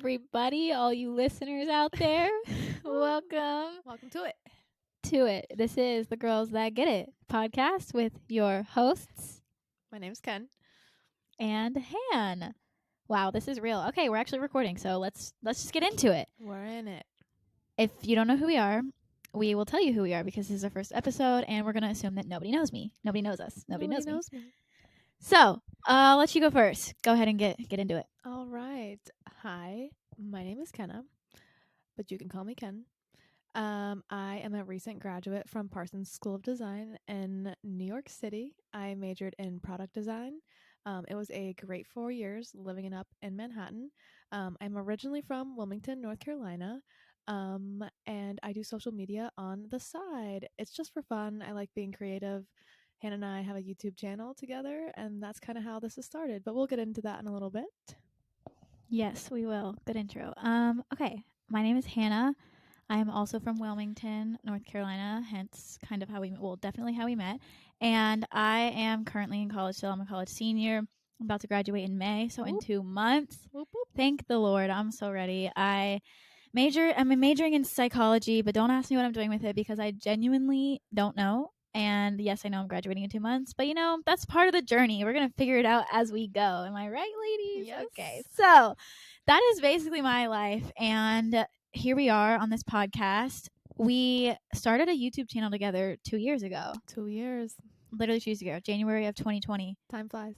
everybody, all you listeners out there. Welcome Welcome to it. to it. This is the Girls That Get It podcast with your hosts My name's Ken. and Han. Wow, this is real. Okay, we're actually recording, so let's just get into it. We're in it. If you don't know who we are, we will tell you who we are because this is our first episode, and we're gonna assume that nobody knows me, nobody knows us, nobody knows me. So, I'll let you go first. Go ahead and get into it. All right. Hi, my name is Kenna, but you can call me Ken. I am a recent graduate from Parsons School of Design in New York City. I majored in product design. It was a great 4 years living it up in Manhattan. I'm originally from Wilmington, North Carolina, and I do social media on the side. It's just for fun. I like being creative. Hannah and I have a YouTube channel together, and that's kind of how this has started. But we'll get into that in a little bit. Yes, we will. Good intro. Okay. My name is Hannah. I am also from Wilmington, North Carolina, hence kind of how we definitely how we met. And I am currently in college still. I'm a college senior. I'm about to graduate in May, so in 2 months. Whoop, whoop. Thank the Lord. I'm so ready. I'm majoring in psychology, but don't ask me what I'm doing with it because I genuinely don't know. And yes, I know I'm graduating in 2 months, but that's part of the journey. We're going to figure it out as we go. Am I right, ladies? Yes. Okay. So that is basically my life. And here we are on this podcast. We started a YouTube channel together 2 years ago. 2 years. Literally 2 years ago, January of 2020. Time flies.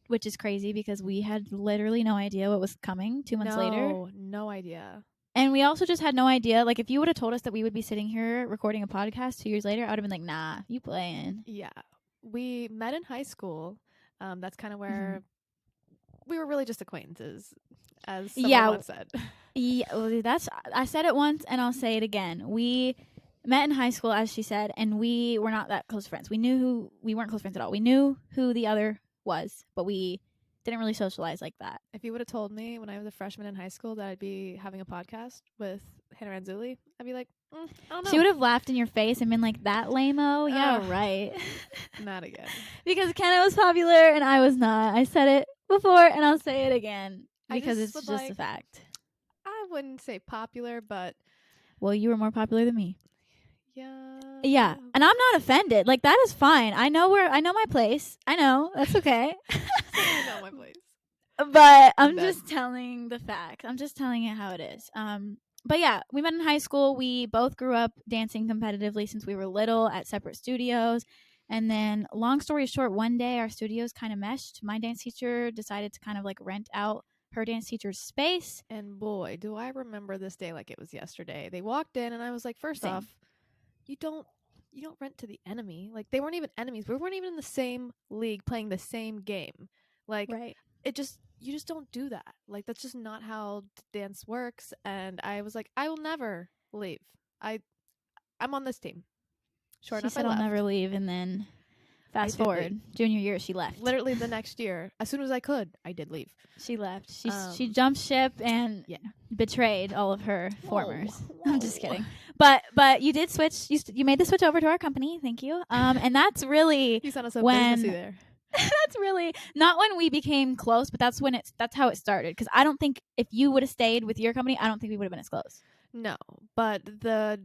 Which is crazy because we had literally no idea what was coming 2 months later. No idea. And we also just had no idea. Like, if you would have told us that we would be sitting here recording a podcast 2 years later, I would have been like, nah, you playing. Yeah. We met in high school. That's kind of where we were really just acquaintances, as someone once said. Yeah, well, I said it once, and I'll say it again. We met in high school, as she said, and we were not that close friends. We weren't close friends at all. We knew who the other was, but we didn't really socialize like that. If you would have told me when I was a freshman in high school that I'd be having a podcast with Hannah Ranzuli, I'd be like, I don't know. She would have laughed in your face and been like, that lame-o? Yeah, right. Not again. Because Kenna was popular and I was not. I said it before and I'll say it again because it's just a fact. I wouldn't say popular, but... Well, you were more popular than me. Yeah. And I'm not offended. Like, that is fine. I know my place. I know. That's okay. I know my place. But I'm just telling the facts. I'm just telling it how it is. But yeah, we met in high school. We both grew up dancing competitively since we were little at separate studios. And then, long story short, one day our studios kind of meshed. My dance teacher decided to kind of like rent out her dance teacher's space. And boy, do I remember this day like it was yesterday. They walked in and I was like, first off, you don't rent to the enemy. Like, they weren't even enemies. We weren't even in the same league playing the same game. Like, right. You just don't do that. Like, that's just not how dance works. And I was like, I will never leave. I'm on this team. Sure enough, she said I'll never leave, and then fast forward, junior year, she left. Literally the next year, as soon as I could, I did leave. She left. She jumped ship and betrayed all of her formers. Whoa. I'm just kidding. But you did switch. You made the switch over to our company. Thank you. And that's really you sounded so businessy there. That's really not when we became close, but that's how it started. Because I don't think if you would have stayed with your company, I don't think we would have been as close. No, but the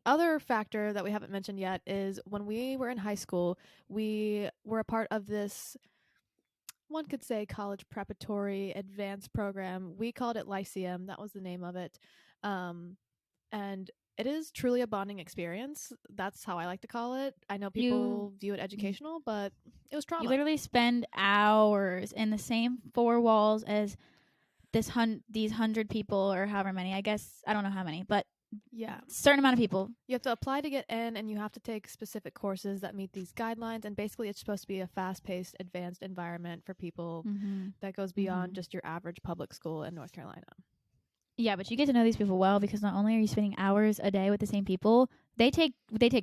other factor that we haven't mentioned yet is when we were in high school, we were a part of this, one could say, college preparatory advanced program. We called it Lyceum. That was the name of it. And it is truly a bonding experience. That's how I like to call it. I know people view it educational, but it was trauma. You literally spend hours in the same four walls as these 100 people or however many. I guess I don't know how many, but certain amount of people. You have to apply to get in, and you have to take specific courses that meet these guidelines. And basically, it's supposed to be a fast-paced, advanced environment for people that goes beyond just your average public school in North Carolina. Yeah, but you get to know these people well because not only are you spending hours a day with the same people, they take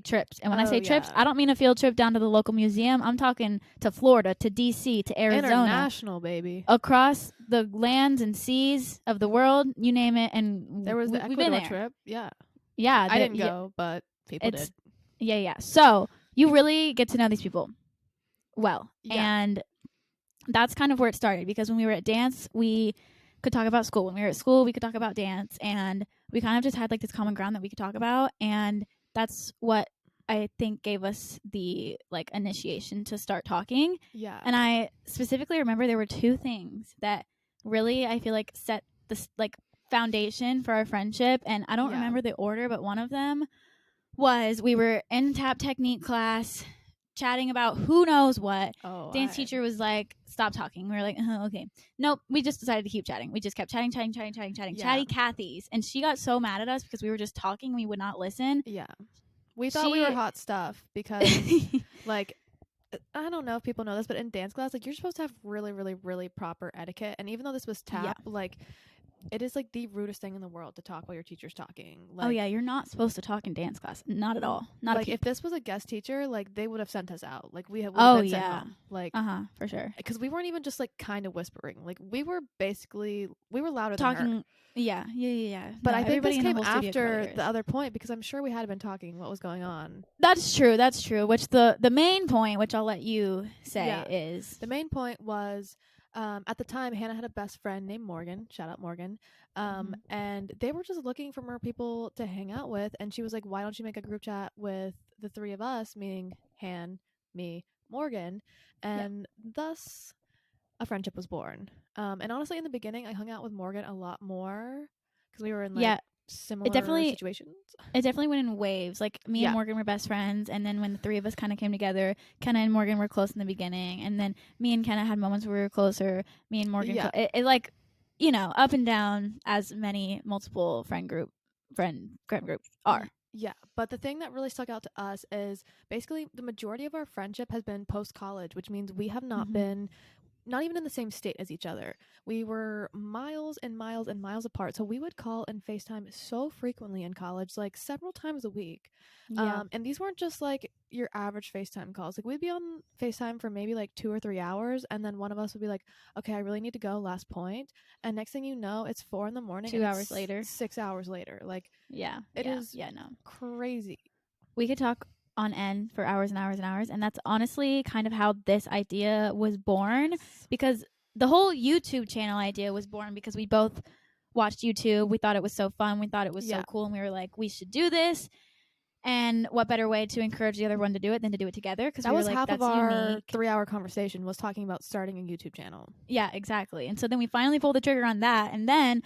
trips. And when I say trips, I don't mean a field trip down to the local museum. I'm talking to Florida, to D.C., to Arizona. International, baby. Across the lands and seas of the world, you name it. And there was the Ecuador trip. Yeah. Yeah. I didn't go, but people did. Yeah. So you really get to know these people well. Yeah. And that's kind of where it started because when we were at dance, we could talk about school. When we were at school, we could talk about dance, and we kind of just had like this common ground that we could talk about, and that's what I think gave us the like initiation to start talking. Yeah. And I specifically remember there were two things that really I feel like set this like foundation for our friendship, and I don't remember the order, but one of them was we were in tap technique class chatting about who knows what. Dance teacher was like, stop talking. We were like, okay. Nope. We just decided to keep chatting. We just kept chatting. Chatty Cathy's. And she got so mad at us because we were just talking. We would not listen. Yeah. We thought we were hot stuff because, like, I don't know if people know this, but in dance class, like, you're supposed to have really, really, really proper etiquette. And even though this was tap, like, it is like the rudest thing in the world to talk while your teacher's talking. Like, oh yeah, you're not supposed to talk in dance class. Not at all. Not like if this was a guest teacher, like they would have sent us out. Like we have. Been sent home. Like for sure. Because we weren't even just like kind of whispering. Like we were louder talking, than her. Yeah. But I think this came after the other point because I'm sure we had been talking what was going on. That's true. Which the main point, which I'll let you say, is the main point was. At the time, Hannah had a best friend named Morgan. Shout out Morgan. And they were just looking for more people to hang out with. And she was like, why don't you make a group chat with the three of us, meaning Han, me, Morgan. And thus, a friendship was born. And honestly, in the beginning, I hung out with Morgan a lot more because we were in similar situations. It definitely went in waves. Like me and Morgan were best friends, and then when the three of us kind of came together, Kenna and Morgan were close in the beginning, and then me and Kenna had moments where we were closer. Me and Morgan, it like, you know, up and down as many multiple friend groups are. Yeah, but the thing that really stuck out to us is basically the majority of our friendship has been post college, which means we have not been. Not even in the same state as each other. We were miles and miles and miles apart. So we would call and FaceTime so frequently in college, like several times a week. And these weren't just like your average FaceTime calls. Like we'd be on FaceTime for maybe like 2 or 3 hours. And then one of us would be like, okay, I really need to go, last point. And next thing you know, it's 4 a.m. 2 hours later. 6 hours later. Like, it is crazy. We could talk on end for hours and hours and hours, and that's honestly kind of how this idea was born, because the whole YouTube channel idea was born because we both watched YouTube. We thought it was so fun, we thought it was so cool, and we were like, we should do this. And what better way to encourage the other one to do it than to do it together? Because that was half of our 3-hour conversation was talking about starting a YouTube channel. Yeah, exactly. And so then we finally pulled the trigger on that, and then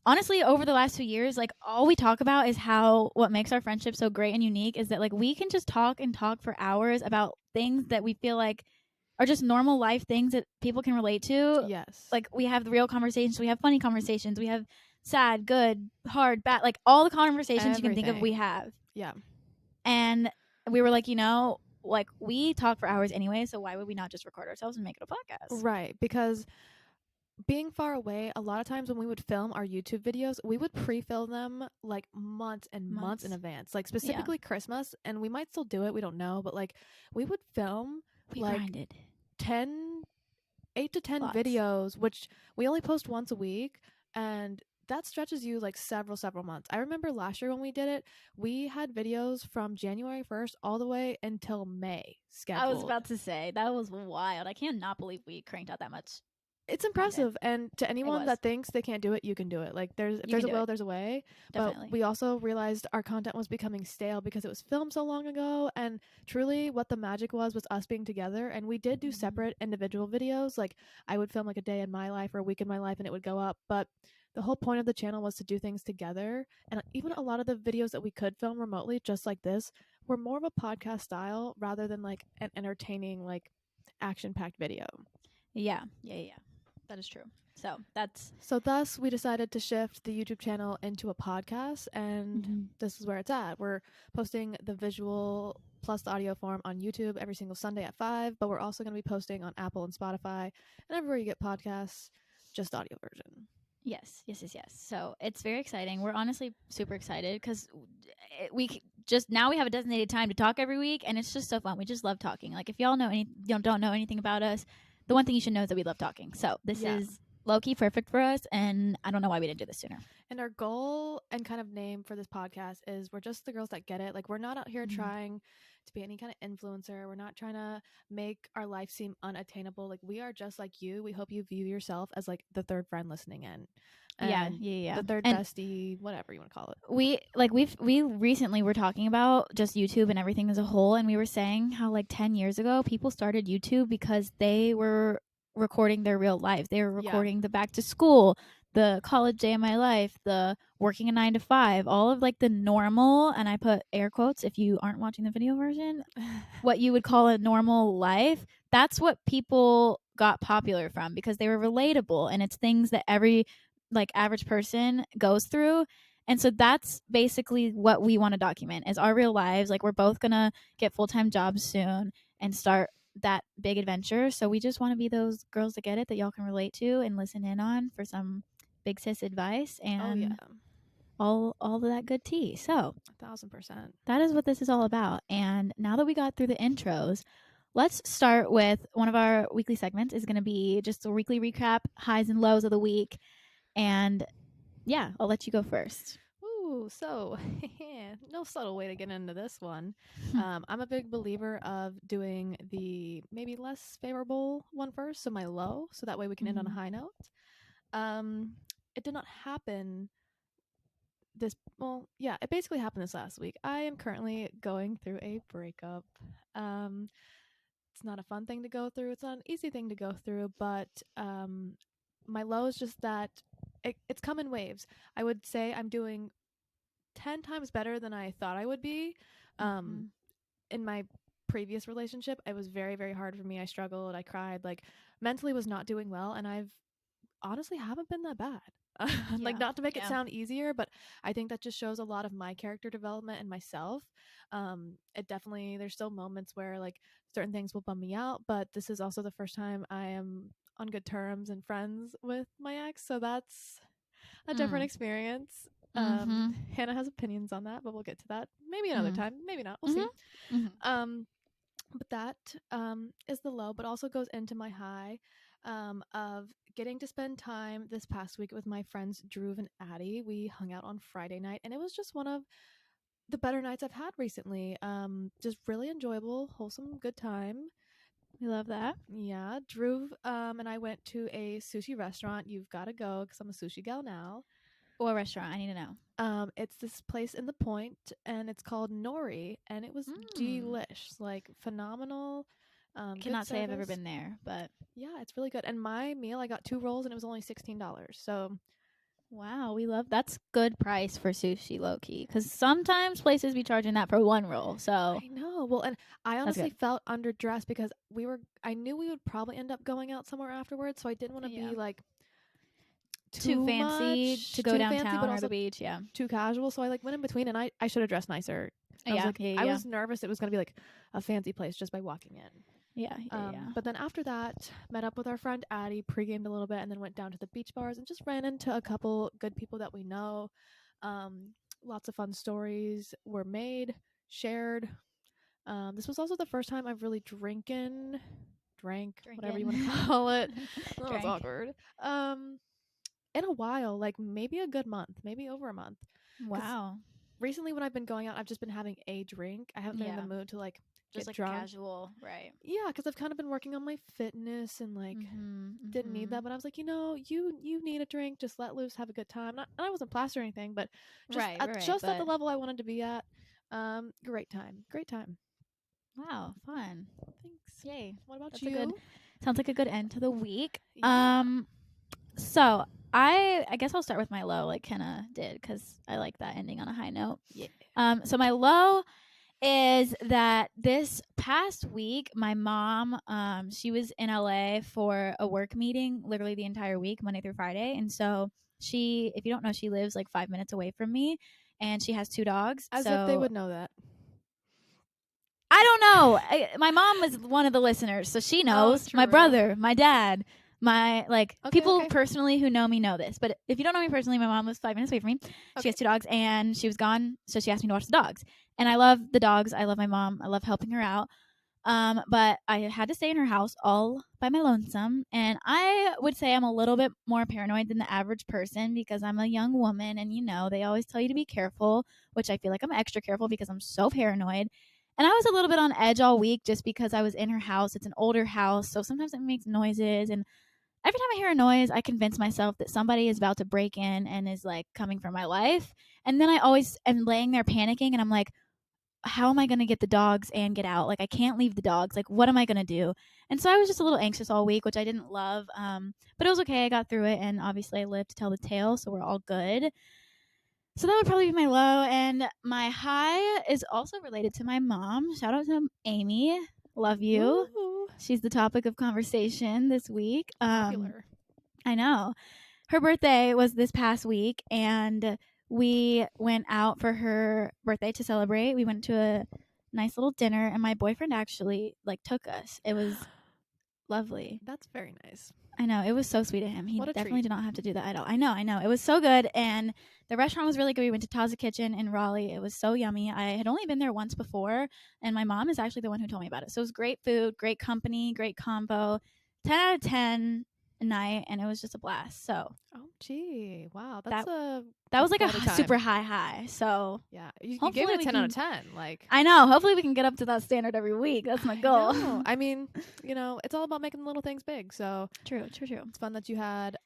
honestly, over the last 2 years, like all we talk about is how what makes our friendship so great and unique is that like we can just talk and talk for hours about things that we feel like are just normal life things that people can relate to. Yes. Like we have the real conversations, we have funny conversations, we have sad, good, hard, bad, like all the conversations you can think of we have. Yeah. And we were like, you know, like we talk for hours anyway, so why would we not just record ourselves and make it a podcast? Right, because being far away, a lot of times when we would film our YouTube videos, we would pre-film them like months and months in advance, like specifically Christmas, and we might still do it, we don't know, but like we would film grinded 8 to 10 videos, which we only post once a week, and that stretches you like several months. I remember last year when we did it, we had videos from January 1st all the way until May scheduled. I was about to say, that was wild. I cannot believe we cranked out that much. It's impressive, and to anyone that thinks they can't do it, you can do it. Like if there's a will, there's a way. Definitely. But we also realized our content was becoming stale because it was filmed so long ago, and truly what the magic was us being together. And we did do separate individual videos. Like I would film like a day in my life or a week in my life and it would go up, but the whole point of the channel was to do things together. And even a lot of the videos that we could film remotely, just like this, were more of a podcast style rather than like an entertaining, like action-packed video. Yeah. That is true. So thus we decided to shift the YouTube channel into a podcast, and this is where it's at. We're posting the visual plus the audio form on YouTube every single Sunday at 5, but we're also going to be posting on Apple and Spotify and everywhere you get podcasts, just audio version. Yes. So it's very exciting. We're honestly super excited because now we have a designated time to talk every week, and it's just so fun. We just love talking. Like if y'all don't know anything about us, the one thing you should know is that we love talking. So this is low-key perfect for us, and I don't know why we didn't do this sooner. And our goal and kind of name for this podcast is we're just the girls that get it. Like, we're not out here trying to be any kind of influencer. We're not trying to make our life seem unattainable. Like, we are just like you. We hope you view yourself as like the third friend listening in. And Yeah. the third And bestie, whatever you want to call it. we recently were talking about just YouTube and everything as a whole, and we were saying how like 10 years ago people started YouTube because they were recording their real lives. They were recording the back to school, the college day of my life, the working a 9 to 5, all of like the normal, and I put air quotes if you aren't watching the video version, what you would call a normal life. That's what people got popular from, because they were relatable, and it's things that every like average person goes through. And so that's basically what we want to document is our real lives. Like, we're both gonna get full-time jobs soon and start that big adventure. So we just want to be those girls that get it, that y'all can relate to and listen in on for some big sis advice and all of that good tea. So 1,000%. that is what this is all about. And now that we got through the intros, let's start with one of our weekly segments. Is going to be just a weekly recap, highs and lows of the week. And yeah, I'll let you go first. Ooh, so no subtle way to get into this one. I'm a big believer of doing the maybe less favorable one first, so my low, so that way we can end on a high note. It did not happen it basically happened this last week. I am currently going through a breakup. It's not a fun thing to go through. It's not an easy thing to go through, but my low is just that it's come in waves. I would say I'm doing 10 times better than I thought I would be. In my previous relationship, it was very, very hard for me. I struggled. I cried. Like, mentally was not doing well, and I've honestly haven't been that bad. Like, not to make it sound easier, but I think that just shows a lot of my character development and myself. It definitely, there's still moments where like certain things will bum me out, but this is also the first time I am on good terms and friends with my ex, so that's a different experience. Hannah has opinions on that, but we'll get to that maybe another time, maybe not, we'll see. But that is the low, but also goes into my high of getting to spend time this past week with my friends Drew and Addie. We hung out on Friday night, and it was just one of the better nights I've had recently. Just really enjoyable, wholesome, good time. We love that. Yeah, Drew and I went to a sushi restaurant. You've got to go because I'm a sushi gal now. What restaurant? I need to know. It's this place in the Point, and it's called Nori, and it was delish, like phenomenal. Cannot say I've ever been there, but yeah, it's really good. And my meal, I got 2 rolls, and it was only $16. So wow, we love that's good price for sushi, low key. Because sometimes places be charging that for one roll. So I know. Well, and I honestly felt underdressed because I knew we would probably end up going out somewhere afterwards, so I didn't want to be like too fancy to go downtown or the beach, too casual. So I like went in between, and I should have dressed nicer. I was nervous it was gonna be like a fancy place just by walking in. But then after that, met up with our friend Addie, pre-gamed a little bit, and then went down to the beach bars and just ran into a couple good people that we know. Lots of fun stories were made, shared. This was also the first time I've really drank, whatever you want to call it. That was awkward. In a while, like maybe a good month, maybe over a month. Wow. Recently, when I've been going out, I've just been having a drink. I haven't been in the mood to like just get like drunk. Casual, right? Yeah, because I've kind of been working on my fitness and like didn't need that. But I was like, you need a drink. Just let loose, have a good time. I wasn't plastered or anything, but just at the level I wanted to be at. Great time. Wow, fun. Thanks. Yay. What about you? Sounds like a good end to the week. Yeah. So I guess I'll start with my low, like Kenna did, because I like that ending on a high note. Yeah. So my low is that this past week, my mom, she was in LA for a work meeting, literally the entire week, Monday through Friday, and so she, if you don't know, she lives like 5 minutes away from me, and she has 2 dogs. As if they would know that. I don't know. My mom was one of the listeners, so she knows. My brother, my dad, people personally who know me know this. But if you don't know me personally, my mom lives 5 minutes away from me. She has 2 dogs, and she was gone, so she asked me to watch the dogs. And I love the dogs. I love my mom. I love helping her out. But I had to stay in her house all by my lonesome. And I would say I'm a little bit more paranoid than the average person because I'm a young woman. And, they always tell you to be careful, which I feel like I'm extra careful because I'm so paranoid. And I was a little bit on edge all week just because I was in her house. It's an older house. So sometimes it makes noises. And every time I hear a noise, I convince myself that somebody is about to break in and is like coming for my life. And then I always am laying there panicking and I'm like, how am I going to get the dogs and get out? Like, I can't leave the dogs. Like, what am I going to do? And so I was just a little anxious all week, which I didn't love. But it was okay. I got through it. And obviously, I lived to tell the tale. So we're all good. So that would probably be my low. And my high is also related to my mom. Shout out to Amy. Love you. Woo. She's the topic of conversation this week. Popular. I know. Her birthday was this past week, and we went out for her birthday to celebrate. We went to a nice little dinner, and my boyfriend actually took us. It was lovely. That's very nice. I know. It was so sweet of him. He What a definitely treat. did not have to do that at all. I know. It was so good, and the restaurant was really good. We went to Taza Kitchen in Raleigh. It was so yummy. I had only been there once before, and my mom is actually the one who told me about it. So it was great food, great company, great combo. 10 out of 10 a night, and it was just a blast. So Oh, gee. Wow. That was like a quality time. super high. So Yeah. You gave hopefully it a we 10 out can- of 10. Like, I know. Hopefully we can get up to that standard every week. That's my goal. know. I mean, it's all about making the little things big. So True. it's fun that you had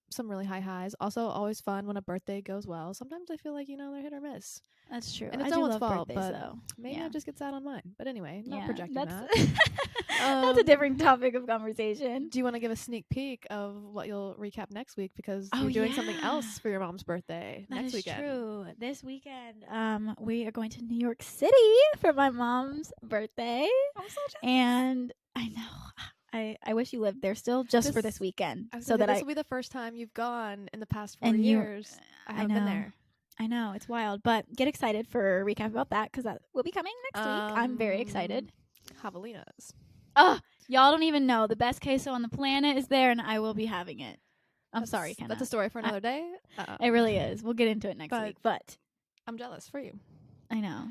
some really high highs. Also, always fun when a birthday goes well. Sometimes I feel like, they're hit or miss. That's true. And it's I no do one's love fault, birthdays, but though. maybe Yeah. I just get sad on mine. But anyway, not projecting that's that. that's a different topic of conversation. Do you want to give a sneak peek of what you'll recap next week? Because Oh, you're doing something yeah. else for your mom's birthday That next is weekend. true. This weekend, we are going to New York City for my mom's birthday. I'm so jealous. And I know. I wish you lived there still just for this weekend. I was So gonna say, that this will be the first time you've gone in the past 4 And you- years. I haven't been there. I know. It's wild. But get excited for a recap about that because that will be coming next week. I'm very excited. Javelinas. Oh, y'all don't even know. The best queso on the planet is there, and I will be having it. I'm sorry, Kenna. That's a story for another day. It really is. We'll get into it next week. But I'm jealous for you. I know.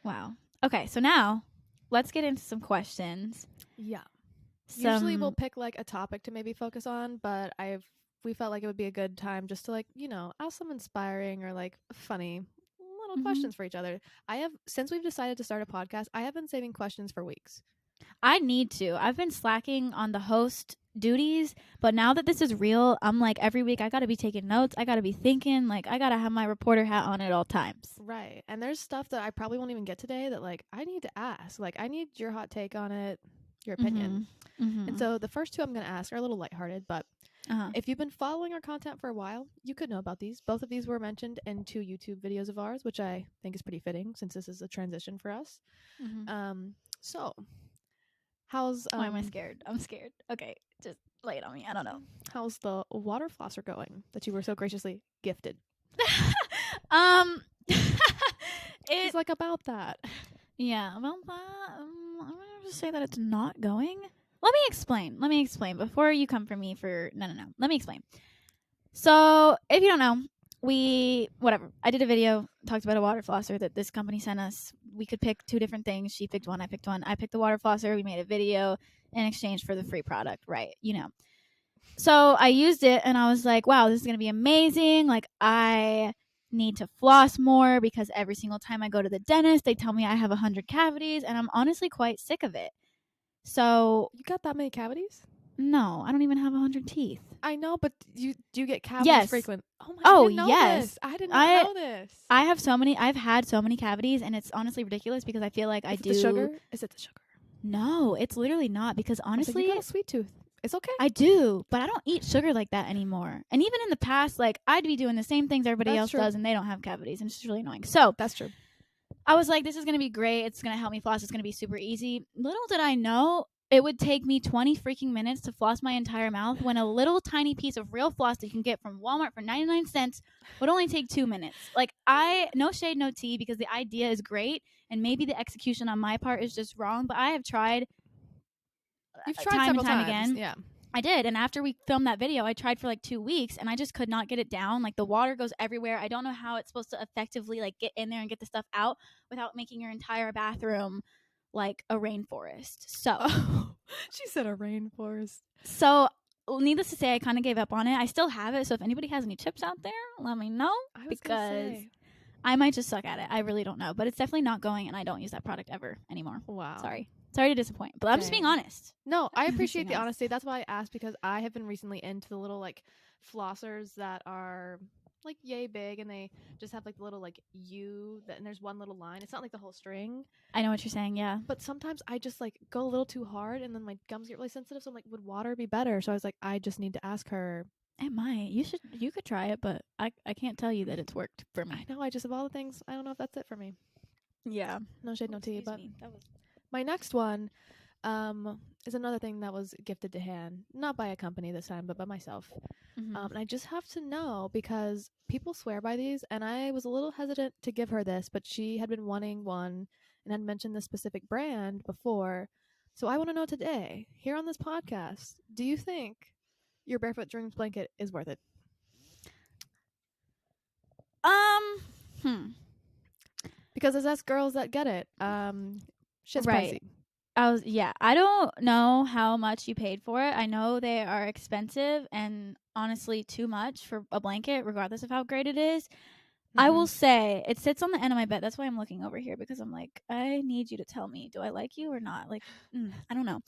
Wow. Okay, so now let's get into some questions. Yeah. Usually we'll pick a topic to maybe focus on, but we felt like it would be a good time just to ask some inspiring or funny little questions for each other. Since we've decided to start a podcast, I have been saving questions for weeks. I need to. I've been slacking on the host duties, but now that this is real, I'm like every week I got to be taking notes. I got to be thinking, I got to have my reporter hat on at all times. Right. And there's stuff that I probably won't even get today that I need to ask. I need your hot take on it, your opinion. And so the first two I'm going to ask are a little lighthearted, but if you've been following our content for a while, you could know about these. Both of these were mentioned in 2 YouTube videos of ours, which I think is pretty fitting since this is a transition for us. So how's why am I scared? I'm scared. Okay, just lay it on me. I don't know. How's the water flosser going that you were so graciously gifted? It's about that. Yeah, about that. I'm gonna just say that it's not going. Let me explain before you come for me for no. Let me explain. So if you don't know, I did a video, talked about a water flosser that this company sent us. We could pick 2 different things. She picked one, I picked one. I picked the water flosser. We made a video in exchange for the free product, right? So I used it and I was like, wow, this is gonna be amazing. I need to floss more because every single time I go to the dentist, they tell me I have 100 cavities, and I'm honestly quite sick of it. So you got that many cavities? No, I don't even have 100 teeth. I know, but do you get cavities frequent? Oh, I didn't know yes. this. I did not know this. I've had so many cavities, and it's honestly ridiculous because I feel like Is it the sugar? Is it the sugar? No, it's literally not because honestly, you got a sweet tooth. It's okay. I do, but I don't eat sugar like that anymore. And even in the past, I'd be doing the same things everybody else does, and they don't have cavities, and it's just really annoying. So that's true. I was like, this is going to be great. It's going to help me floss. It's going to be super easy. Little did I know it would take me 20 freaking minutes to floss my entire mouth when a little tiny piece of real floss that you can get from Walmart for 99 cents would only take 2 minutes. No shade, no tea, because the idea is great, and maybe the execution on my part is just wrong, but I have tried. You've tried several times. Again. Yeah. I did, and after we filmed that video, I tried for 2 weeks, and I just could not get it down. The water goes everywhere. I don't know how it's supposed to effectively get in there and get the stuff out without making your entire bathroom like a rainforest. So, she said a rainforest. So, needless to say, I kind of gave up on it. I still have it, so if anybody has any tips out there, let me know. I was gonna say, I might just suck at it. I really don't know, but it's definitely not going, and I don't use that product ever anymore. wow. Sorry to disappoint, but I'm just being honest. No, I appreciate the honesty. That's why I asked, because I have been recently into the little like flossers that are like yay big, and they just have like the little like and there's one little line. It's not like the whole string. I know what you're saying, yeah. But sometimes I just like go a little too hard, and then my gums get really sensitive. So I'm like, would water be better? So I was like, I just need to ask her. It might. You could try it, but I can't tell you that it's worked for me. I know. I just, of all the things, I don't know if that's it for me. Yeah. No shade, no tea. But my next one is another thing that was gifted to hand, not by a company this time, but by myself. Mm-hmm. And I just have to know, because people swear by these, and I was a little hesitant to give her this, but she had been wanting one and had mentioned this specific brand before. So I want to know today, here on this podcast, do you think your Barefoot Dreams blanket is worth it? Because as us girls that get it, shit's pricey. I don't know how much you paid for it. I know they are expensive and honestly too much for a blanket, regardless of how great it is. Mm-hmm. I will say it sits on the end of my bed. That's why I'm looking over here, because I'm like, I need you to tell me, do I like you or not? Like, I don't know.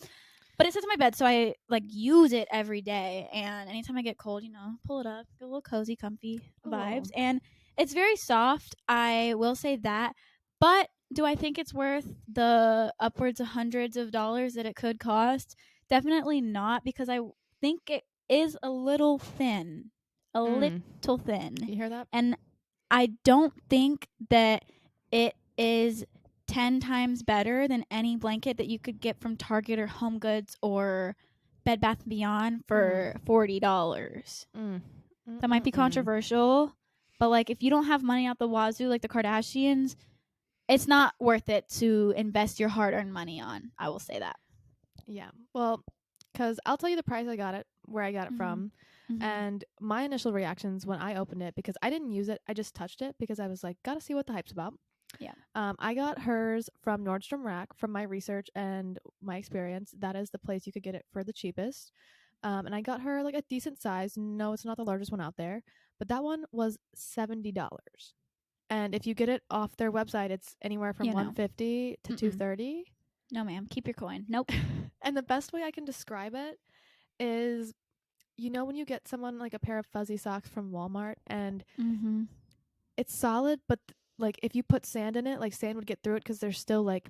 But it sits on my bed, so I like use it every day. And anytime I get cold, pull it up, get a little cozy, comfy vibes. And it's very soft. I will say that. But do I think it's worth the upwards of hundreds of dollars that it could cost? Definitely not, because I think it is a little thin. Little thin. You hear that? And I don't think that it is 10 times better than any blanket that you could get from Target or Home Goods or Bed Bath & Beyond for $40. That might be controversial, but like if you don't have money out the wazoo like the Kardashians, it's not worth it to invest your hard-earned money on. I will say that. Yeah. Well, because I'll tell you the price where I got it from. Mm-hmm. And my initial reactions when I opened it, because I didn't use it, I just touched it because I was like, gotta see what the hype's about. Yeah. I got hers from Nordstrom Rack. From my research and my experience, that is the place you could get it for the cheapest. And I got her like a decent size. No, it's not the largest one out there, but that one was $70. And if you get it off their website, it's anywhere from $150 to $230. No, ma'am. Keep your coin. Nope. And the best way I can describe it is, when you get someone like a pair of fuzzy socks from Walmart, and it's solid, but like if you put sand in it, like sand would get through it because there's still like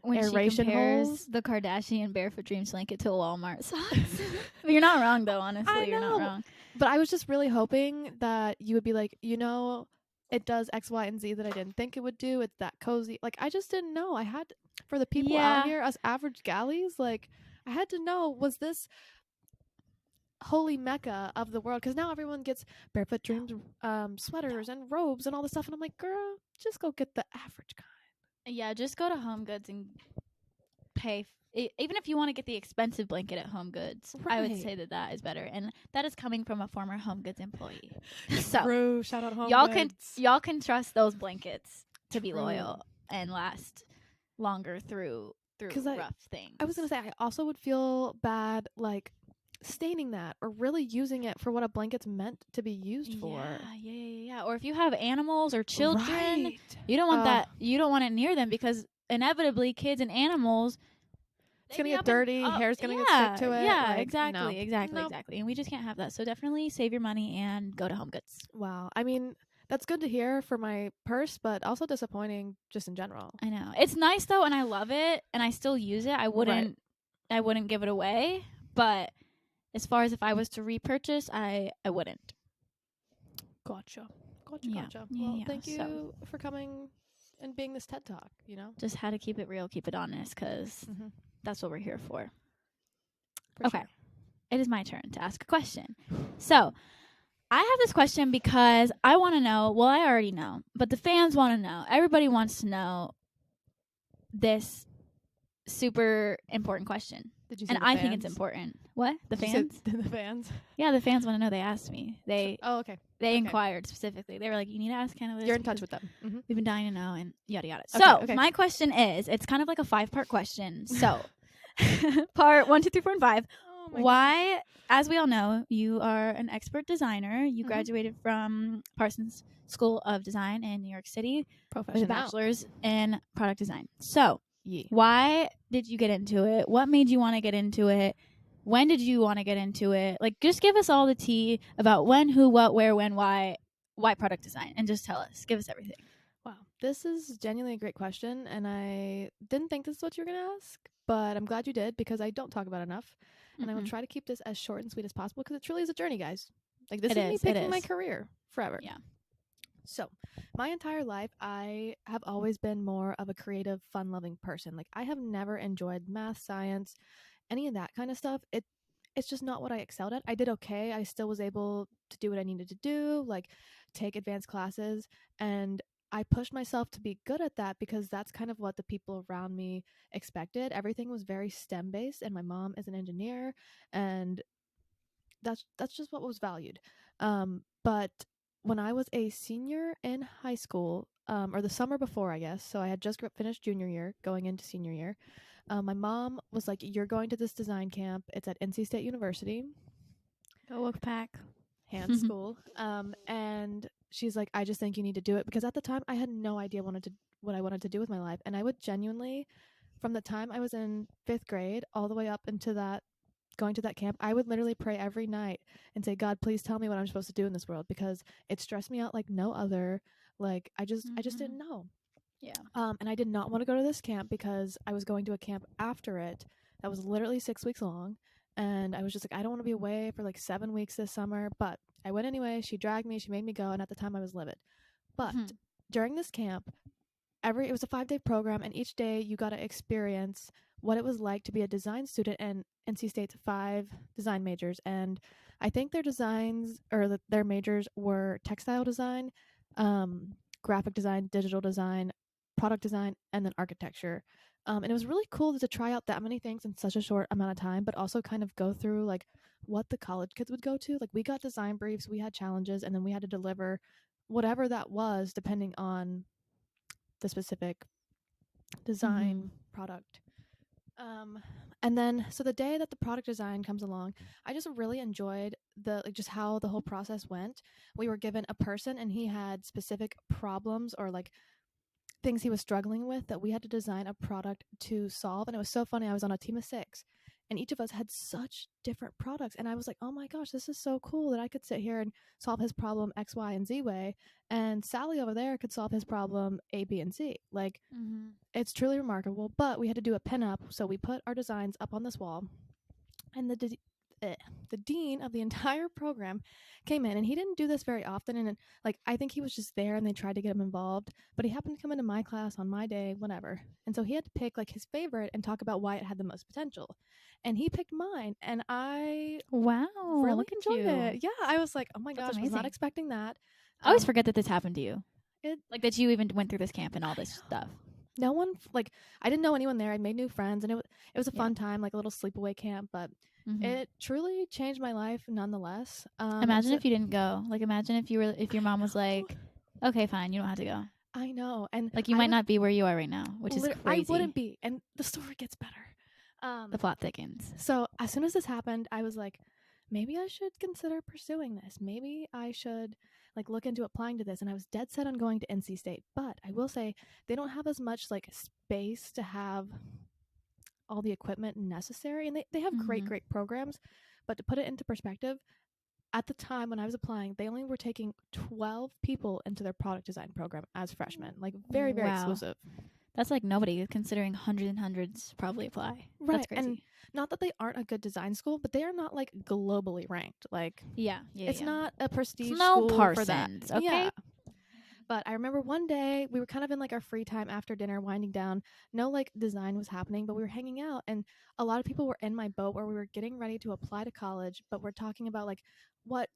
when aeration she compares holes. The Kardashian Barefoot Dreams blanket to a Walmart socks. You're not wrong, though. Honestly, you're not wrong. But I was just really hoping that you would be like, it does X, Y, and Z that I didn't think it would do. It's that cozy. Like, I just didn't know. I had, for the people out here, us average galleys, like, I had to know, was this holy mecca of the world? Because now everyone gets Barefoot Dreams sweaters and robes and all this stuff. And I'm like, girl, just go get the average kind. Yeah, just go to Home Goods and pay. Even if you want to get the expensive blanket at Home Goods, right. I would say that is better. And that is coming from a former Home Goods employee. So true. Shout out Home Goods. Y'all can trust those blankets to be loyal and last longer through rough things. I was going to say, I also would feel bad, like, staining that or really using it for what a blanket's meant to be used for. Yeah. Or if you have animals or children, you don't want that. You don't want it near them, because inevitably kids and animals, it's gonna get dirty, hair's gonna get stuck to it. Yeah, like, exactly. And we just can't have that. So definitely save your money and go to Home Goods. Wow. I mean, that's good to hear for my purse, but also disappointing just in general. I know. It's nice though, and I love it, and I still use it. I wouldn't give it away, but as far as if I was to repurchase, I wouldn't. Gotcha. Well, thank you for coming and being this TED Talk, Just how to keep it real, keep it honest, because that's what we're here for. Sure. It is my turn to ask a question. So, I have this question because I want to know, well, I already know, but the fans want to know. Everybody wants to know this super important question. Did you say I think it's important. What? The Did you say fans? the fans. Yeah, the fans want to know. They asked me. They Okay. they inquired specifically. They were like, "You need to ask Hannah this." You're in touch with them. We've been dying to know, and yada yada. Okay, So okay. my question is, it's kind of like a 5-part question. So part 1, 2, 3, 4, and 5. Oh my Why, as we all know, you are an expert designer. You Mhm. graduated from Parsons School of Design in New York City with a bachelor's in product design. So Yeah. why did you get into it? What made you want to get into it? When did you want to get into it? Like, just give us all the tea about when, who, what, where, when, why product design, and just tell us. Give us everything. Wow, this is genuinely a great question, and I didn't think this is what you were going to ask, but I'm glad you did because I don't talk about enough, and I will try to keep this as short and sweet as possible because it truly is a journey, guys. Like, this is me picking my career forever. Yeah. So, my entire life, I have always been more of a creative, fun-loving person. Like, I have never enjoyed math, science, any of that kind of stuff. It's just not what I excelled at. I did okay. I still was able to do what I needed to do, like take advanced classes, and I pushed myself to be good at that because that's kind of what the people around me expected. Everything was very STEM based, and my mom is an engineer, and that's just what was valued. But when I was a senior in high school, or the summer before, I guess, so I had just finished junior year, going into senior year. My mom was like, "You're going to this design camp. It's at NC State University." Go Wolf Pack. Hand school. And she's like, "I just think you need to do it," because at the time I had no idea what I wanted to do with my life, and I would genuinely, from the time I was in 5th grade all the way up into that going to that camp, I would literally pray every night and say, "God, please tell me what I'm supposed to do in this world," because it stressed me out like no other. Like I just didn't know. Yeah. And I did not want to go to this camp because I was going to a camp after it that was literally 6 weeks long. And I was just like, I don't want to be away for like 7 weeks this summer. But I went anyway. She dragged me. She made me go. And at the time, I was livid. But during this camp, it was a 5-day program. And each day, you got to experience what it was like to be a design student in NC State's 5 design majors. And I think their designs or their majors were textile design, graphic design, digital design, product design, and then architecture. And it was really cool to try out that many things in such a short amount of time, but also kind of go through like what the college kids would go to. Like we got design briefs, we had challenges, and then we had to deliver whatever that was depending on the specific design product. And then so the day that the product design comes along, I just really enjoyed just how the whole process went. We were given a person and he had specific problems or like things he was struggling with that we had to design a product to solve. And it was so funny. I was on a team of 6 and each of us had such different products. And I was like, oh my gosh, this is so cool that I could sit here and solve his problem X, Y, and Z way. And Sally over there could solve his problem A, B, and C. Like, it's truly remarkable. But we had to do a pinup. So we put our designs up on this wall. And the dean of the entire program came in, and he didn't do this very often, and like I think he was just there and they tried to get him involved, but he happened to come into my class on my day, whatever, and so he had to pick like his favorite and talk about why it had the most potential, and he picked mine, and I really enjoyed it. Yeah, I was like, oh my gosh, I was not expecting that. I always forget that this happened to you, like that you even went through this camp and all this stuff. No one, like, I didn't know anyone there. I made new friends, and it was a fun time, like a little sleepaway camp, but it truly changed my life nonetheless. Imagine if you didn't go. Like, imagine if your mom was like, okay, fine, you don't have to go. I know. And like you might not be where you are right now, which is crazy. I wouldn't be. And the story gets better. The plot thickens. So as soon as this happened, I was like, maybe I should consider pursuing this. Maybe I should like look into applying to this. And I was dead set on going to NC State. But I will say they don't have as much like space to have all the equipment necessary. And they have great programs. But to put it into perspective, at the time when I was applying, they only were taking 12 people into their product design program as freshmen. Like very, very exclusive. That's like nobody, considering hundreds and hundreds probably apply. Right. That's crazy. And not that they aren't a good design school, but they are not like globally ranked. Like yeah, it's not a prestige no school Parsons, for that. Okay. Yeah. But I remember one day we were kind of in like our free time after dinner, winding down. No like design was happening, but we were hanging out, and a lot of people were in my boat where we were getting ready to apply to college, but we're talking about like what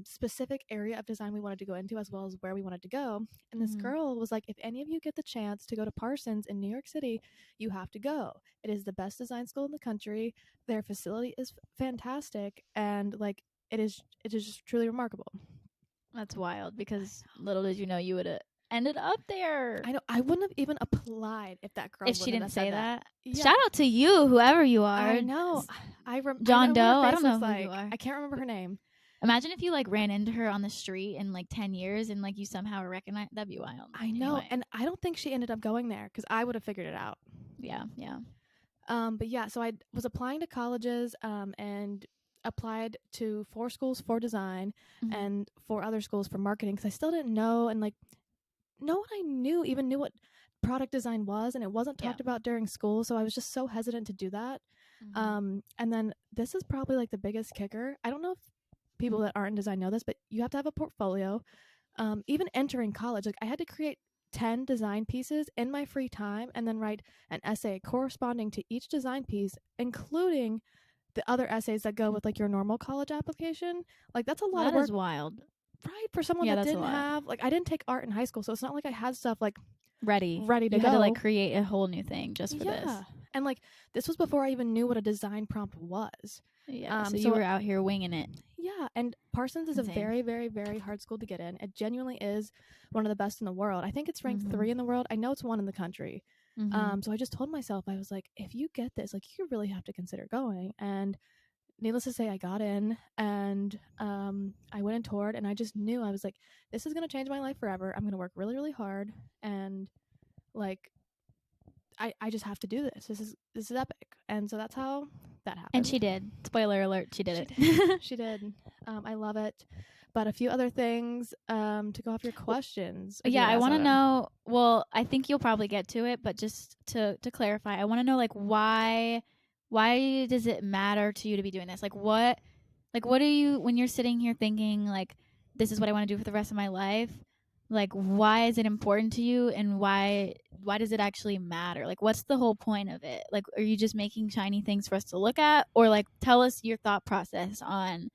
specific area of design we wanted to go into as well as where we wanted to go. And this Mm-hmm. girl was like, if any of you get the chance to go to Parsons in New York City, you have to go. It is the best design school in the country. Their facility is fantastic, and like it is just truly remarkable. That's wild because little did you know you would have ended up there I know I wouldn't have even applied if that girl if she wouldn't didn't have said say that. that. Yeah, Shout out to you, whoever you are. I know. I John know Doe. what her I face don't know looks who you like. are. I can't remember her name. Imagine if you like ran into her on the street in like 10 years and like you somehow recognize. That'd be wild. I know, Anyway. and I don't think she ended up going there because I would have figured it out. Yeah. Yeah. But yeah, so I was applying to colleges and applied to 4 schools for design Mm-hmm. and 4 other schools for marketing because I still didn't know, and like no one I knew even knew what product design was, and it wasn't Yeah. talked about during school, so I was just so hesitant to do that. Mm-hmm. And then this is probably like the biggest kicker. I don't know if people that aren't in design know this, but you have to have a portfolio. Even entering college, like I had to create 10 design pieces in my free time and then write an essay corresponding to each design piece, including the other essays that go with like your normal college application. Like that's a lot of That work, is wild. right? For someone Yeah, that that's a didn't lot. have, like, I didn't take art in high school, so it's not like I had stuff like Ready. ready to You had to like go. create a whole new thing just for this. Yeah. And like this was before I even knew what a design prompt was. Yeah. So you So were out here winging it. yeah, and Parsons is a Insane. very, very, very hard school to get in. It genuinely is one of the best in the world. I think it's ranked Mhm. 3 in the world. I know it's 1 in the country. Mm-hmm. So I just told myself, I was like, if you get this, like, you really have to consider going. And needless to say, I got in, and I went and toured, and I just knew, I was like, this is gonna change my life forever. I'm gonna work really, really hard, and like I just have to do this. This is epic. And so that's how that happened. And she did. Spoiler alert, she did She it. did. She did. I love it. But a few other things to go off your questions. Yeah, I want to know. Well, I think you'll probably get to it, but just to clarify, I want to know like why does it matter to you to be doing this? Like what are you when you're sitting here thinking like this is what I want to do for the rest of my life? Like why is it important to you and why does it actually matter? Like what's the whole point of it? Like are you just making shiny things for us to look at or like tell us your thought process on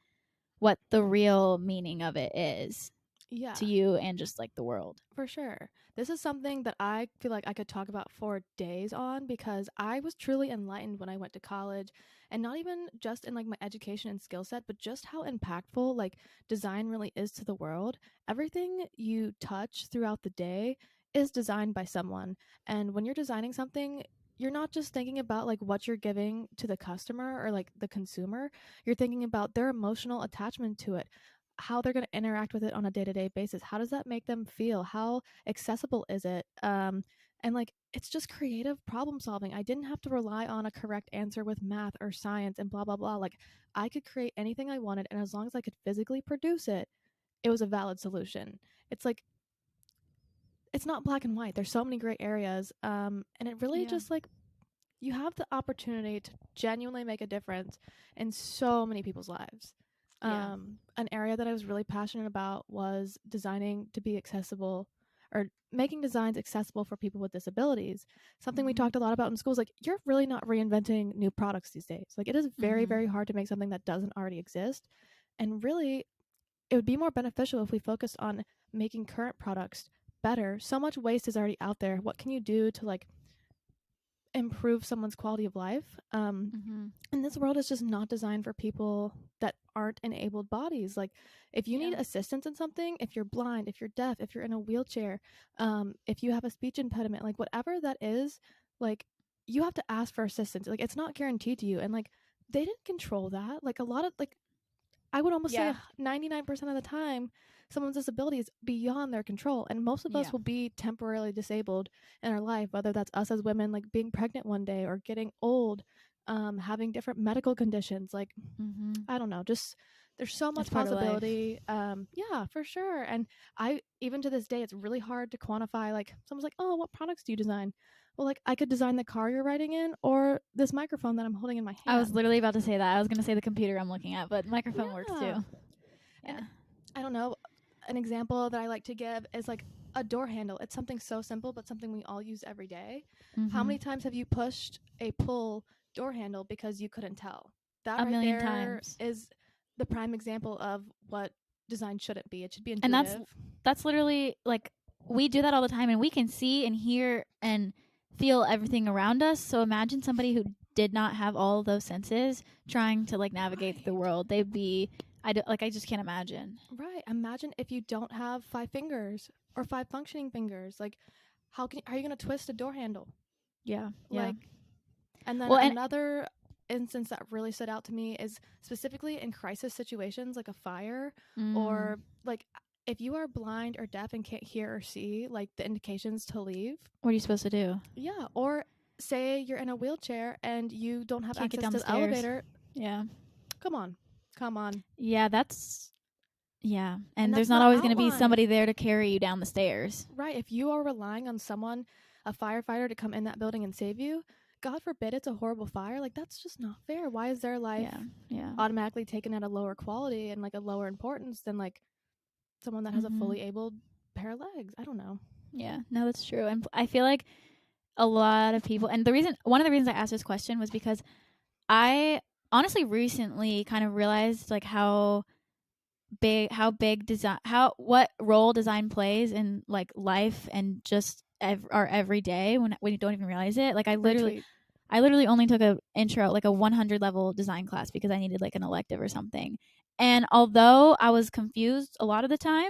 what the real meaning of it is Yeah, to you and just like the world. for sure. This is something that I feel like I could talk about for days on because I was truly enlightened when I went to college, and not even just in like my education and skill set, but just how impactful like design really is to the world. Everything you touch throughout the day is designed by someone. And when you're designing something, you're not just thinking about like what you're giving to the customer or like the consumer. You're thinking about their emotional attachment to it, how they're going to interact with it on a day-to-day basis. How does that make them feel? How accessible is it? And like it's just creative problem solving. I didn't have to rely on a correct answer with math or science and blah blah blah. Like I could create anything I wanted, and as long as I could physically produce it, it was a valid solution. It's like it's not black and white. There's so many gray areas, and it really just like you have the opportunity to genuinely make a difference in so many people's lives. Yeah. An area that I was really passionate about was designing to be accessible, or making designs accessible for people with disabilities. Something we talked a lot about in schools. Like you're really not reinventing new products these days. Like it is very, very hard to make something that doesn't already exist. And really, it would be more beneficial if we focused on making current products better. So much waste is already out there. What can you do to like improve someone's quality of life? And this world is just not designed for people that aren't enabled bodies. Like if you need assistance in something, if you're blind, if you're deaf, if you're in a wheelchair, if you have a speech impediment, like whatever that is, like you have to ask for assistance. Like it's not guaranteed to you, and like they didn't control that. Like a lot of like I would almost say 99% of the time, someone's disability is beyond their control. And most of us will be temporarily disabled in our life, whether that's us as women, like being pregnant one day or getting old, having different medical conditions. Like, I don't know, just there's so much possibility. Yeah, for sure. And even to this day, it's really hard to quantify. Like, someone's like, oh, what products do you design? Well, like, I could design the car you're riding in or this microphone that I'm holding in my hand. I was literally about to say that. I was going to say the computer I'm looking at, but microphone works too. Yeah. And I don't know. An example that I like to give is like a door handle. It's something so simple, but something we all use every day. How Mm-hmm. many times have you pushed a pull door handle because you couldn't tell? That A right million there times. is the prime example of what design shouldn't be. It should be And intuitive. that's literally like we do that all the time, and we can see and hear and feel everything around us. So imagine somebody who did not have all of those senses trying to like navigate the Right. world. They'd be I just can't imagine. Right. Imagine if you don't have 5 fingers or 5 functioning fingers. Like, how are you going to twist a door handle? Yeah. Yeah. Like, and then Well, and another instance that really stood out to me is specifically in crisis situations like a fire, mm, or like if you are blind or deaf and can't hear or see like the indications to leave. what are you supposed to do? Yeah. Or say you're in a wheelchair and you don't have Can't get access down to the the stairs. elevator. Yeah. Come on. Come on. Yeah, that's yeah. And And there's that's not not always going to be somebody outlined. there to carry you down the stairs. Right. If you are relying on someone, a firefighter, to come in that building and save you, God forbid it's a horrible fire, like that's just not fair. Why is their life Yeah. Yeah. automatically taken at a lower quality and like a lower importance than like someone that has a Mhm. fully abled pair of legs? I don't know. Yeah. No, that's true. And I feel like a lot of people, and one of the reasons I asked this question was because I honestly recently kind of realized like how big design, how what role design plays in like life and just our everyday when you don't even realize it. Like Retweet. I literally only took a intro, like a 100 level design class because I needed like an elective or something. And although I was confused a lot of the time,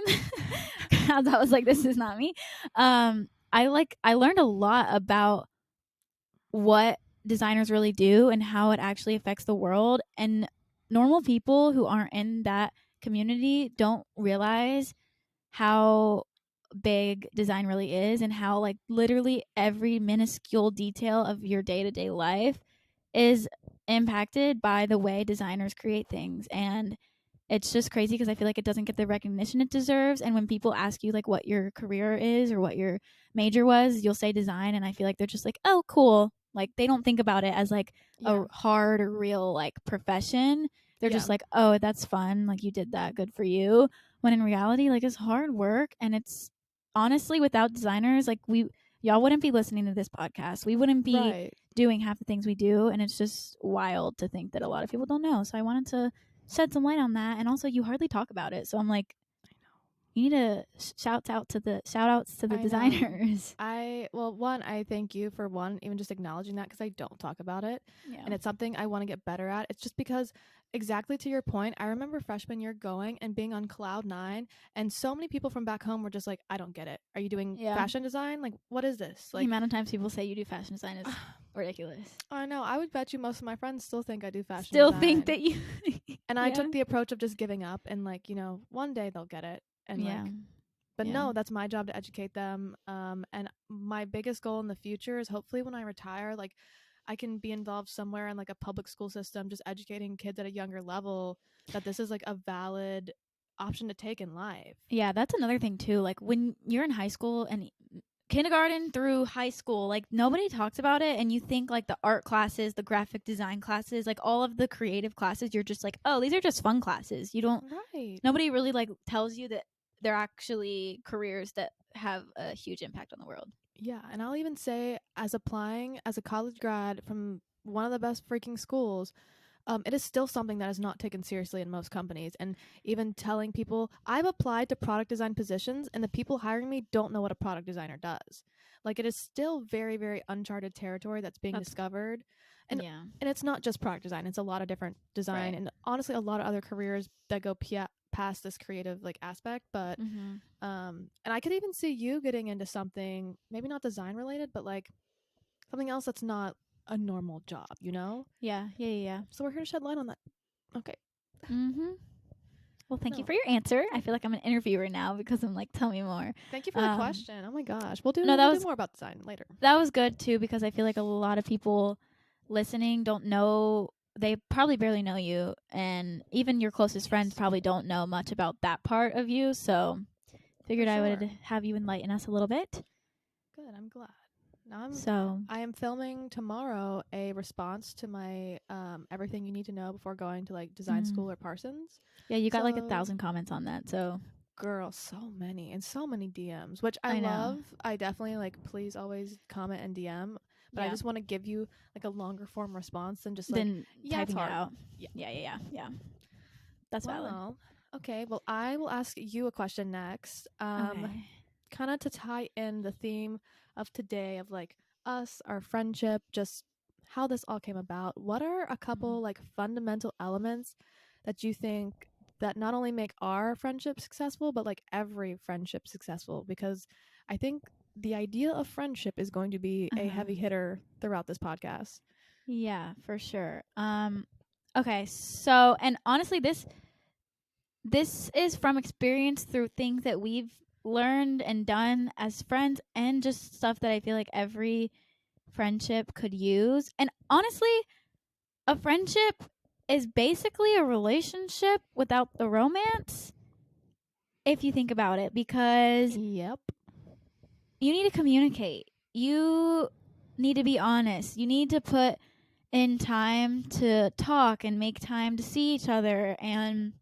because I was like, this is not me. I learned a lot about what designers really do and how it actually affects the world. And normal people who aren't in that community don't realize how big design really is and how like literally every minuscule detail of your day-to-day life is impacted by the way designers create things. And it's just crazy because I feel like it doesn't get the recognition it deserves. And when people ask you like what your career is or what your major was, you'll say design, and I feel like they're just like, oh, cool. Like they don't think about it as like Yeah. a hard or real like profession. They're Yeah. just like, oh, that's fun. Like you did that, good for you. When in reality, like it's hard work, and it's honestly without designers, like y'all wouldn't be listening to this podcast. We wouldn't be Right. doing half the things we do, and it's just wild to think that a lot of people don't know. So I wanted to shed some light on that, and also you hardly talk about it. So I'm like, you need to shout outs to the I know. designers. One, I thank you for one, even just acknowledging that, because I don't talk about it. Yeah. And it's something I want to get better at. It's just because, exactly to your point, I remember freshman year going and being on cloud nine, and so many people from back home were just like, I don't get it. Are you doing Yeah. fashion design? Like, what is this? The Like, amount of times people say you do fashion design is ridiculous. I know. I would bet you most of my friends still think I do fashion Still design. think that you And I yeah. took the approach of just giving up and, like, one day they'll get it. And, Yeah. but Yeah. no, that's my job to educate them. And my biggest goal in the future is hopefully when I retire, like I can be involved somewhere in like a public school system, just educating kids at a younger level that this is like a valid option to take in life. Yeah, that's another thing too. Like when you're in high school and kindergarten through high school, like nobody talks about it, and you think like the art classes, the graphic design classes, like all of the creative classes, you're just like, oh, these are just fun classes. You don't Right. Nobody really like tells you that they're actually careers that have a huge impact on the world. Yeah, and I'll even say, as applying as a college grad from one of the best freaking schools, it is still something that is not taken seriously in most companies. And even telling people, I've applied to product design positions, and the people hiring me don't know what a product designer does. Like, it is still very, very uncharted territory that's being discovered. And Yeah. and it's not just product design; it's a lot of different design, Right. and honestly, a lot of other careers that go past this creative like aspect. But Mm-hmm. and I could even see you getting into something maybe not design related, but like something else that's not a normal job, you know? Yeah. Yeah. Yeah. So we're here to shed light on that. Okay. Mm-hmm. Well, thank you No. for your answer. I feel like I'm an interviewer now because I'm like, tell me more. Thank you for the question. Oh my gosh. We'll do more about design later. That was good too because I feel like a lot of people listening don't know. They probably barely know you, and even your closest friends probably don't know much about that part of you. So, figured I would have you enlighten us a little bit. Good. I'm glad. I am filming tomorrow a response to my everything you need to know before going to like design school or Parsons. Yeah, you got like 1,000 comments on that. So girl, so many and so many DMs, which I I know. love. I definitely like. Please always comment and DM. But I Yeah. just want to give you like a longer form response than just like, Then yeah, it's typing it hard. out. Yeah. Yeah. That's valid. Well, okay. Well, I will ask you a question next. Okay. Kind of to tie in the theme of today of like us, our friendship, just how this all came about. What are a couple like fundamental elements that you think that not only make our friendship successful, but like every friendship successful? Because I think the idea of friendship is going to be a heavy hitter throughout this podcast. Yeah, for sure. Okay, so and honestly this is from experience through things that we've learned and done as friends and just stuff that I feel like every friendship could use. And honestly, a friendship is basically a relationship without the romance if you think about it, because Yep. you need to communicate. You need to be honest. You need to put in time to talk and make time to see each other and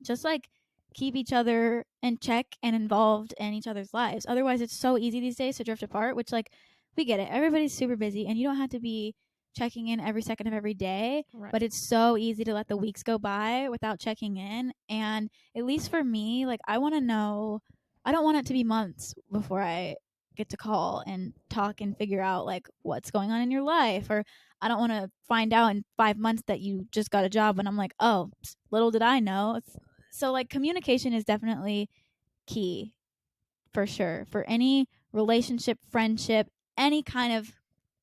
just like keep each other in check and involved in each other's lives. Otherwise, it's so easy these days to drift apart, which, like, we get it. Everybody's super busy and you don't have to be checking in every second of every day, Right. but it's so easy to let the weeks go by without checking in. And at least for me, like, I want to know, I don't want it to be months before I get to call and talk and figure out like what's going on in your life, or I don't want to find out in 5 months that you just got a job and I'm like, oh, little did I know. So like communication is definitely key for sure for any relationship, friendship, any kind of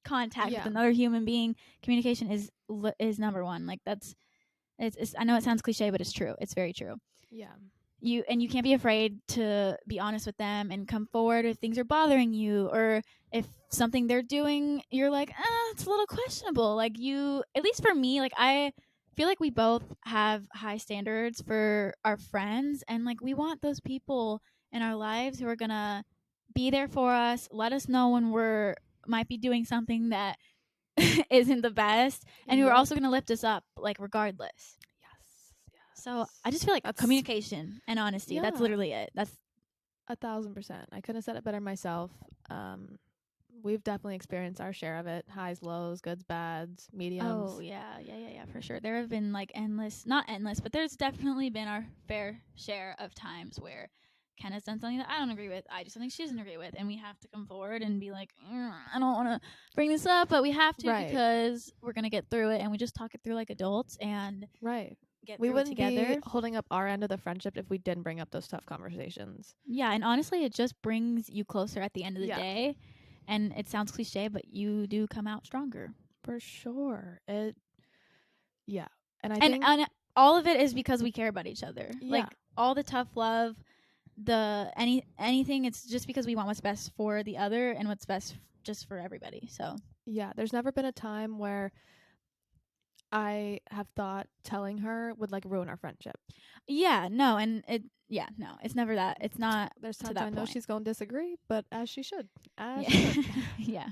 contact with another human being. Communication is number one. Like that's it's I know it sounds cliche, but it's true. It's very true. Yeah. You can't be afraid to be honest with them and come forward if things are bothering you, or if something they're doing you're like, it's a little questionable. Like, you, at least for me, like, I feel like we both have high standards for our friends, and like we want those people in our lives who are gonna be there for us, let us know when we're might be doing something that isn't the best, and who are also gonna lift us up, like, regardless. So I just feel like That's communication and honesty. That's literally it. That's 1,000%. I couldn't have said it better myself. We've definitely experienced our share of it: highs, lows, goods, bads, mediums. oh yeah, for sure. There have been like not endless, but there's definitely been our fair share of times where Ken has done something that I don't agree with. I do something she doesn't agree with, and we have to come forward and be like, I don't want to bring this up, but we have to, Right. because we're gonna get through it, and we just talk it through like adults and Right. get We through it wouldn't together. be holding up our end of the friendship if we didn't bring up those tough conversations. Yeah, and honestly, it just brings you closer at the end of the Yeah. day. And it sounds cliche, but you do come out stronger. For sure. Yeah. And I And, think and all of it is because we care about each other. Yeah. Like, all the tough love, anything, it's just because we want what's best for the other and what's best just for everybody. So yeah, there's never been a time where I have thought telling her would like ruin our friendship. yeah, no, and it's never that. It's not. There's to times that I know point. she's going to disagree, but as she should. As Yeah. she should.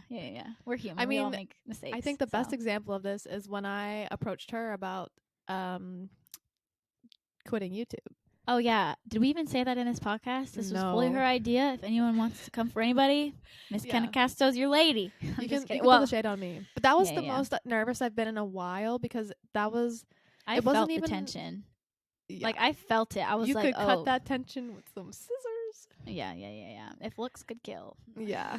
yeah. We're human. I we all mean, make mistakes. I think the best so. example of this is when I approached her about quitting YouTube. Oh yeah, did we even say that in this podcast? This was fully No. her idea. If anyone wants to come for anybody, Miss Yeah. Kenna Casto's your lady. I'm You just can kidding. throw the shade on me. But that was Yeah, the yeah. most nervous I've been in a while, because that was I it wasn't felt even the tension. yeah. Like, I felt it. I was You like, could oh, cut that tension with some scissors. yeah. If looks could kill. Yeah.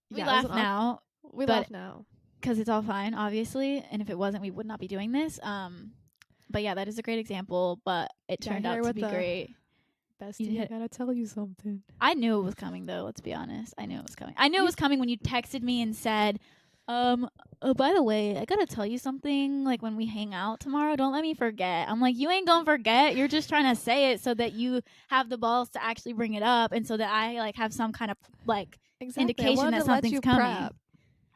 We yeah, laugh now we but- laugh now. because it's all fine, obviously. And if it wasn't, we would not be doing this. But yeah, that is a great example. But it turned out to be great. Bestie, I gotta tell you something. I knew it was coming, though. Let's be honest. I knew it was coming. I knew it was coming when you texted me and said, oh, by the way, I gotta tell you something. Like, when we hang out tomorrow, don't let me forget. I'm like, you ain't gonna forget. You're just trying to say it so that you have the balls to actually bring it up, and so that I like have some kind of like indication that something's coming. Prep.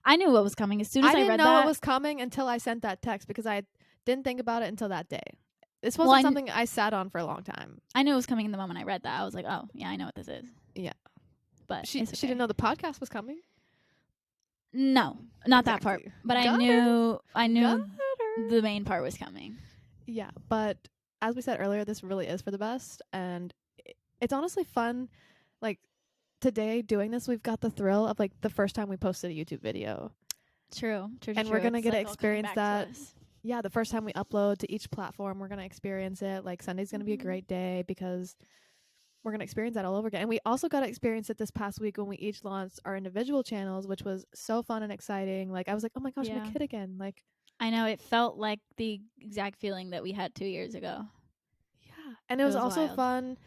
I knew what was coming as soon as I read that. I didn't know it was coming until I sent that text, because I didn't think about it until that day. This wasn't something I sat on for a long time. I knew it was coming the moment I read that. I was like, oh, yeah, I know what this is. Yeah. But she didn't know the podcast was coming? No, not that part. But I knew Got the main part was coming. Yeah, but as we said earlier, this really is for the best, and it's honestly fun. Like today doing this, we've got the thrill of like the first time we posted a YouTube video. True. And we're gonna It's get to like all coming experience back that. to us. Yeah, the first time we upload to each platform, we're gonna experience it. Like Sunday's gonna be a great day because we're gonna experience that all over again. And we also got to experience it this past week when we each launched our individual channels, which was so fun and exciting. Like I was like, oh my gosh, I'm a kid again. Like I know, it felt like the exact feeling that we had 2 years ago. yeah, and it was also wild. fun.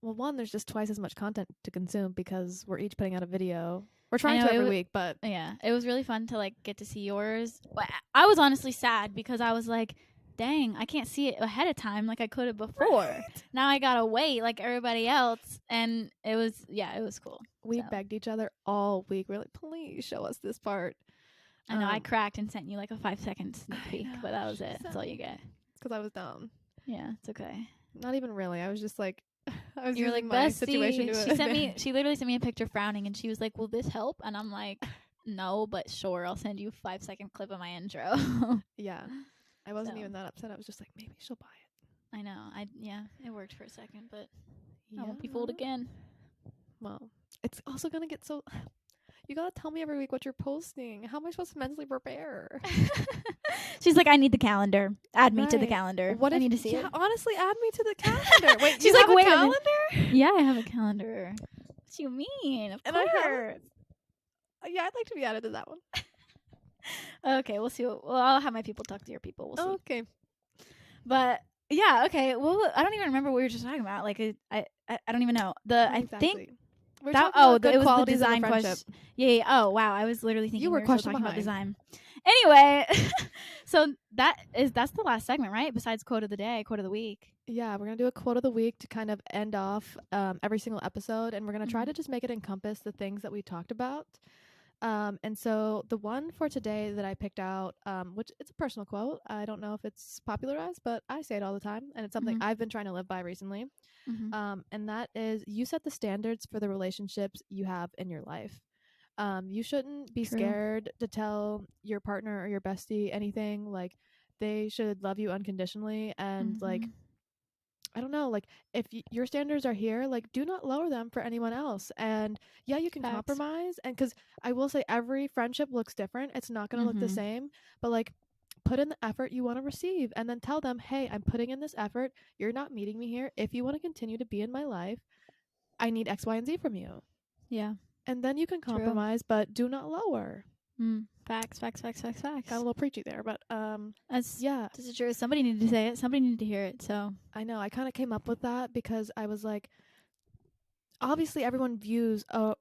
Well, one, there's just twice as much content to consume because we're each putting out a video. We're trying to every week, but yeah, it was really fun to like get to see yours. But I was honestly sad because I was like, dang, I can't see it ahead of time like I could have before. Right. Now I gotta wait like everybody else, and it was cool. We begged each other all week. We're like, please show us this part. I know I cracked and sent you like a 5-second sneak peek, but that was it. That's all you get. Because I was down. Yeah, it's okay. Not even really. I was just like, I was You're using like, my bestie. situation to She literally sent me a picture frowning, and she was like, will this help? And I'm like, no, but sure, I'll send you a 5-second clip of my intro. Yeah, I wasn't even that upset. I was just like, maybe she'll buy it. I know. It worked for a second, but I won't be fooled again. Well, it's also gonna get so. You gotta tell me every week what you're posting. How am I supposed to mentally prepare? She's like, I need the calendar. Add me to the calendar. What I need to see it. Honestly, add me to the calendar. Wait, she's you like, have wait a calendar? Yeah, I have a calendar. What do you mean? Of course. Yeah, I'd like to be added to that one. Okay, we'll see. I'll have my people talk to your people. We'll see. Okay. But yeah, okay. Well, I don't even remember what we were just talking about. Like, I don't even know. I think. We're talking about it was the design question. Yeah. Oh, wow. I was literally thinking you were we were still talking behind. about design. Anyway, so that's the last segment, right? Besides quote of the day, quote of the week. Yeah, we're gonna do a quote of the week to kind of end off every single episode, and we're gonna try to just make it encompass the things that we talked about. And so the one for today that I picked out, which it's a personal quote. I don't know if it's popularized, but I say it all the time, and it's something I've been trying to live by recently. And that is, you set the standards for the relationships you have in your life. You shouldn't be scared to tell your partner or your bestie anything. Like, they should love you unconditionally, and like, I don't know, like, if your standards are here, like, do not lower them for anyone else. And yeah, you can compromise, and because I will say every friendship looks different. It's not going to look the same, but like, put in the effort you want to receive, and then tell them, hey, I'm putting in this effort. You're not meeting me here. If you want to continue to be in my life, I need X, Y, and Z from you. Yeah. And then you can compromise, but do not lower. Facts. Got a little preachy there, but this is true. Somebody needed to say it. Somebody needed to hear it. So I know I kind of came up with that because I was like, obviously everyone views a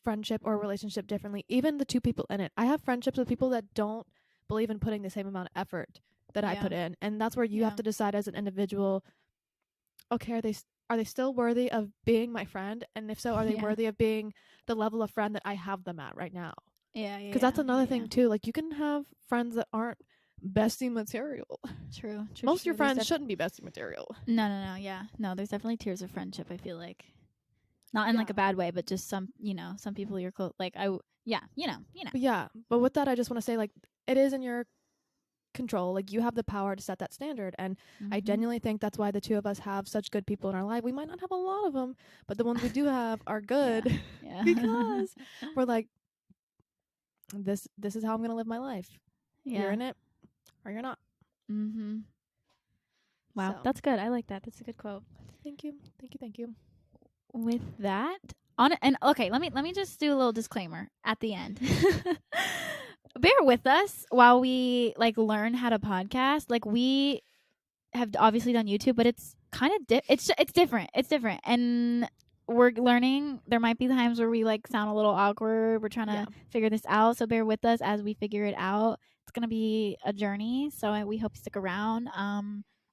friendship or a relationship differently, even the two people in it. I have friendships with people that don't believe in putting the same amount of effort that I put in, and that's where you have to decide as an individual, okay, are they still worthy of being my friend, and if so, are they worthy of being the level of friend that I have them at right now? Because that's another thing too. Like, you can have friends that aren't bestie material. True. Most of your friends shouldn't be bestie material. No. Yeah. No, there's definitely tiers of friendship, I feel like. Not in like a bad way, but just some people you're close. Like, Yeah, but with that, I just want to say, like, it is in your control. Like, you have the power to set that standard, and I genuinely think that's why the two of us have such good people in our life. We might not have a lot of them, but the ones we do have are good. Because we're like, this is how I'm gonna live my life. You're in it or you're not. Wow, that's good. I like that. That's a good quote. Thank you. With that, okay, let me just do a little disclaimer at the end. Bear with us while we like learn how to podcast. Like, we have obviously done YouTube, but it's kind of it's different. It's different, and we're learning. There might be times where we like sound a little awkward. We're trying to figure this out, so bear with us as we figure it out. It's gonna be a journey, so we hope you stick around.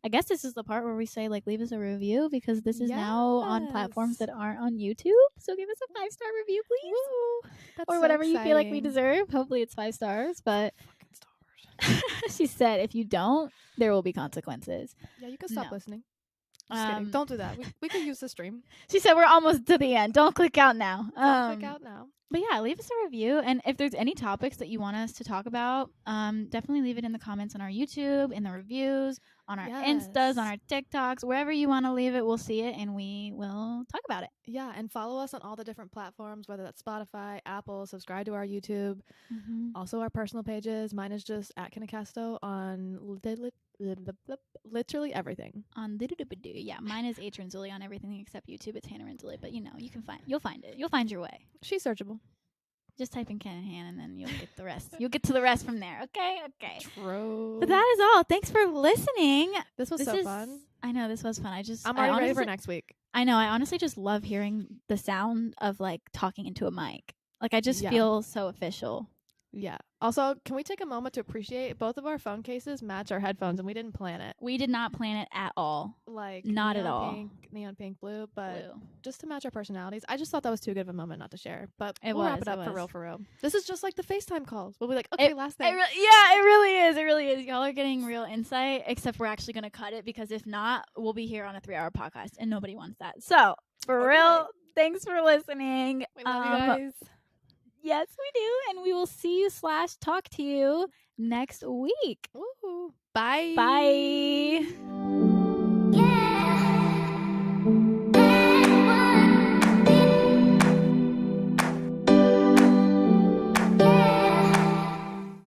I guess this is the part where we say, like, leave us a review, because this is now on platforms that aren't on YouTube. So give us a 5-star review, please. Woo, or so whatever exciting. You feel like we deserve. Hopefully it's 5 stars, but she said if you don't, there will be consequences. Yeah, you can stop listening. Just kidding. Don't do that. We could use the stream. She said we're almost to the end. Don't click out now. Don't click out now. But yeah, leave us a review, and if there's any topics that you want us to talk about, definitely leave it in the comments on our YouTube, in the reviews, on our Instas, on our TikToks, wherever you want to leave it. We'll see it, and we will talk about it. Yeah, and follow us on all the different platforms, whether that's Spotify, Apple. Subscribe to our YouTube. Also, our personal pages. Mine is just at Kinacasto on literally everything. Yeah, mine is H. Renzulli on everything except YouTube. It's Hannah Renzulli, but you'll find it. You'll find your way. She's searchable. Just type in Ken and Hannah, and then you'll get the rest. You'll get to the rest from there. Okay. True. But that is all. Thanks for listening. This was so fun. I know this was fun. I'm already ready for next week. I know. I honestly just love hearing the sound of like talking into a mic. Like I just feel so official. Yeah. Also, can we take a moment to appreciate both of our phone cases match our headphones, and we didn't plan it. We did not plan it at all. Like not at all. Neon pink, blue, but just to match our personalities. I just thought that was too good of a moment not to share. But we'll wrap it up for real. This is just like the FaceTime calls. We'll be like, okay, last thing. It really is. It really is. Y'all are getting real insight, except we're actually going to cut it because if not, we'll be here on a 3-hour podcast and nobody wants that. So, for real, thanks for listening. We love you guys. Yes, we do. And we will see you / talk to you next week. Woo-hoo. Bye. Bye.